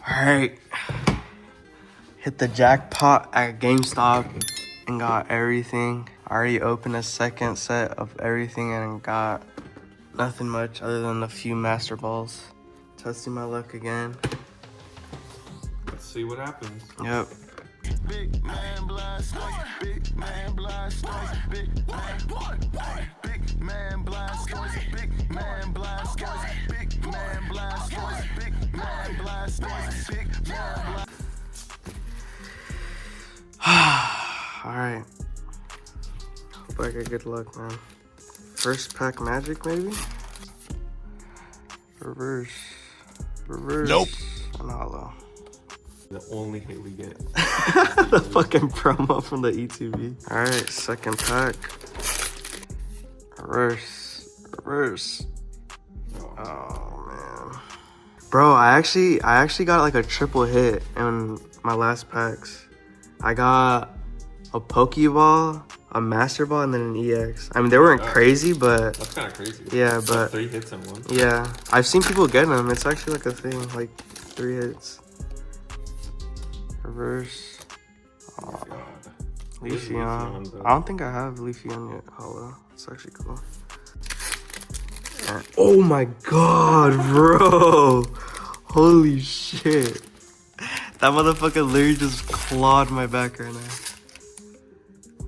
Alright. Hit the jackpot at GameStop and got everything. I already opened a second set of everything and got nothing much other than a few Master Balls. Testing my luck again. Let's see what happens. Yep. Big man blast, big man blast, big man blast, big man blast, big man blast, big man blast, big man blast. Alright. Hope I get good luck, man. First pack magic, maybe? Reverse. Nope. And hollow. The only hit we get. The fucking promo from the E2B. Alright, second pack. Reverse. Oh man. Bro, I actually got like a triple hit in my last packs. I got a Pokeball, a Master Ball, and then an EX. I mean, they weren't crazy, but That's kind of crazy. yeah, but 3 hits in one. yeah, I've seen people get them. It's actually like a thing, like 3 hits. Reverse. Oh, God. Leafeon. I don't think I have Leafeon yet. Hollow. It's actually cool. And, oh my god, bro! Holy shit! That motherfucker literally just clawed my back right now.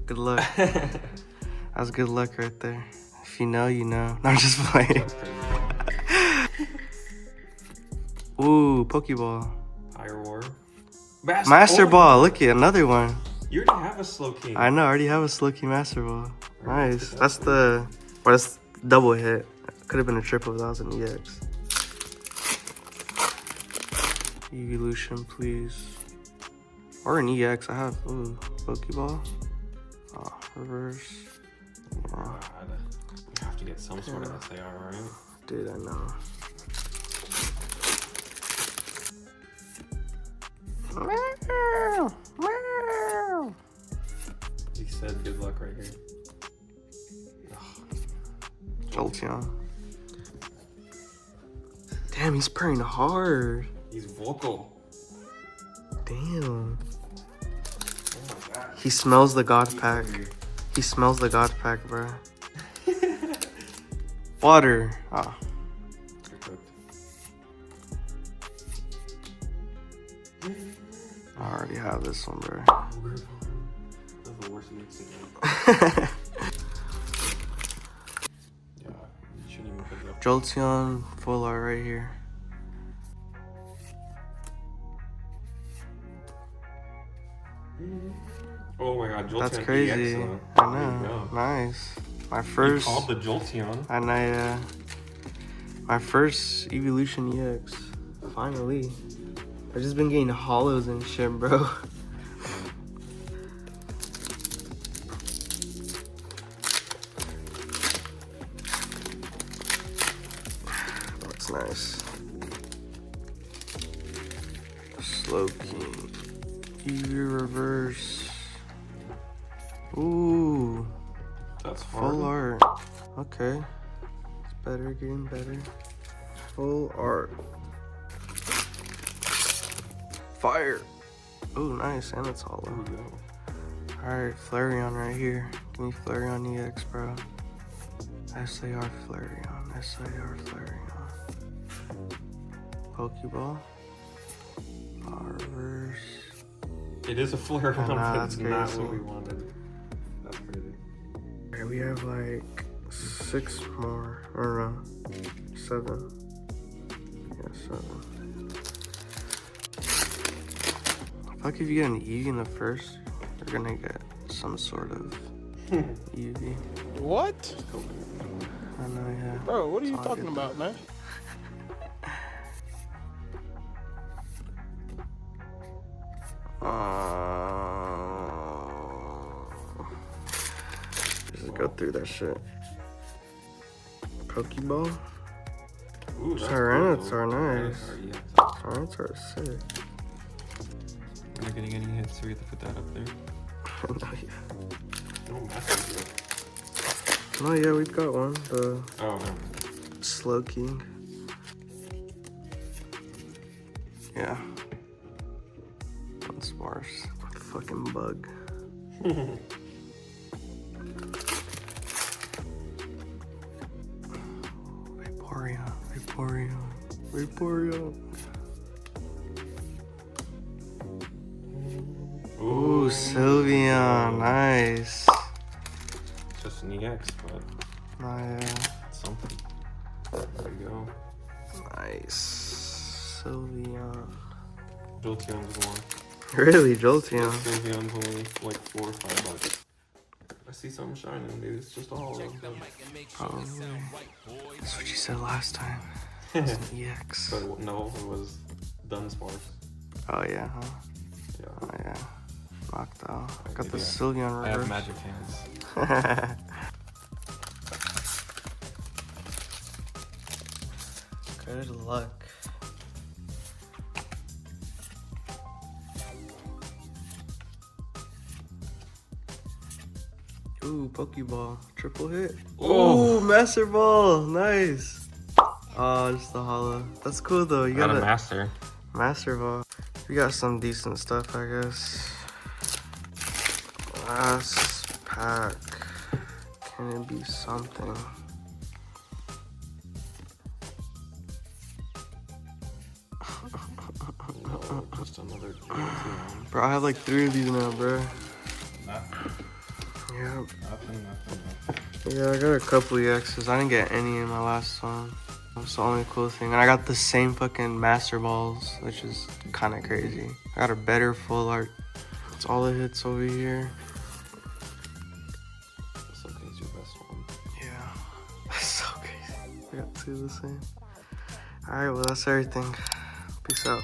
Good luck. That's good luck right there. If you know, you know. No, I'm just playing. Ooh, Pokeball. Higher War. Master Ball, look at another one. You already have a Slowking. I know, I already have a Slowking Master Ball. Nice. That's the, or that's double hit. Could have been a triple if that was an EX. Evolution, please. Or an EX. I have, ooh, Pokeball. Oh, reverse. Yeah. God. We have to get some sort of SAR, right? Dude, I know. He said good luck right here. Jolteon. Damn, he's purring hard. He's vocal. Damn. Oh my God. He smells the God Pack. He smells the God Pack, bro. Water. Oh. You're cooked. I already have this one, bro. That's the worst mix again. Yeah, you shouldn't even put it up. Jolteon full art right here. Oh my God, Jolteon. That's crazy. EX, I know. Nice. My first. You called the Jolteon. And my first Evolution EX. Finally. I've just been getting hollows and shit, bro. That's nice. Slowking. Eevee reverse. Ooh. That's hard. Full art. Okay. It's better, getting better. Full art. Fire. Ooh, nice. And it's hollow. There we go. Alright, Flareon right here. Give me Flareon EX, bro. SAR Flareon. SAR Flareon. Pokeball. Reverse. It is a flare on, Nah, but that's it's not crazy. what we wanted. That's crazy. Alright, we have like 6 more. Or no, 7. Yeah, 7. I feel like if you get an Eevee in the first, you're gonna get some sort of Eevee. What? I know, yeah. Bro, what are you It's all talking good. about, man? Just go through that shit. Pokeball? Ooh, that's Tyranids cool. are nice. Yeah. Tyranids are sick. We're not getting any hits, so we have to put that up there. No, yeah. No message. No, yeah, we've got one. The Oh, no. Slowking. Yeah. Morse. Fucking bug. Vaporeon. Ooh, Sylveon, nice. Just an EX, but Oh, yeah. it's something. There you go. Nice. Sylveon. Jolteon's one. Really, Jolteon? Sylveon's only like $4 or $5. I see something shining, maybe it's just a holo. Probably. That's what you said last time. It's an EX. But no, it was Dunsparce. Oh, yeah, huh? Yeah. Oh, yeah. Knocked out. Got the Yeah. Sylveon I have reverse. magic hands. Good luck. Ooh, Pokeball. Triple hit. Oh. Ooh, Master Ball. Nice. Oh, just the holo. That's cool, though. You Got got a a master. Master Ball. We got some decent stuff, I guess. Last pack. Can it be something? No, just another Jolteon. Bro, I have like 3 of these now, bro. Nothing. Yeah. Nothing. Yeah, I got a couple EXs. I didn't get any in my last one. That's the only cool thing. And I got the same fucking Master Balls, which is kind of crazy. I got a better full art. That's all it hits over here. This is your best one. Yeah. That's so crazy. I got 2 the same. Alright, well, that's everything. Peace out.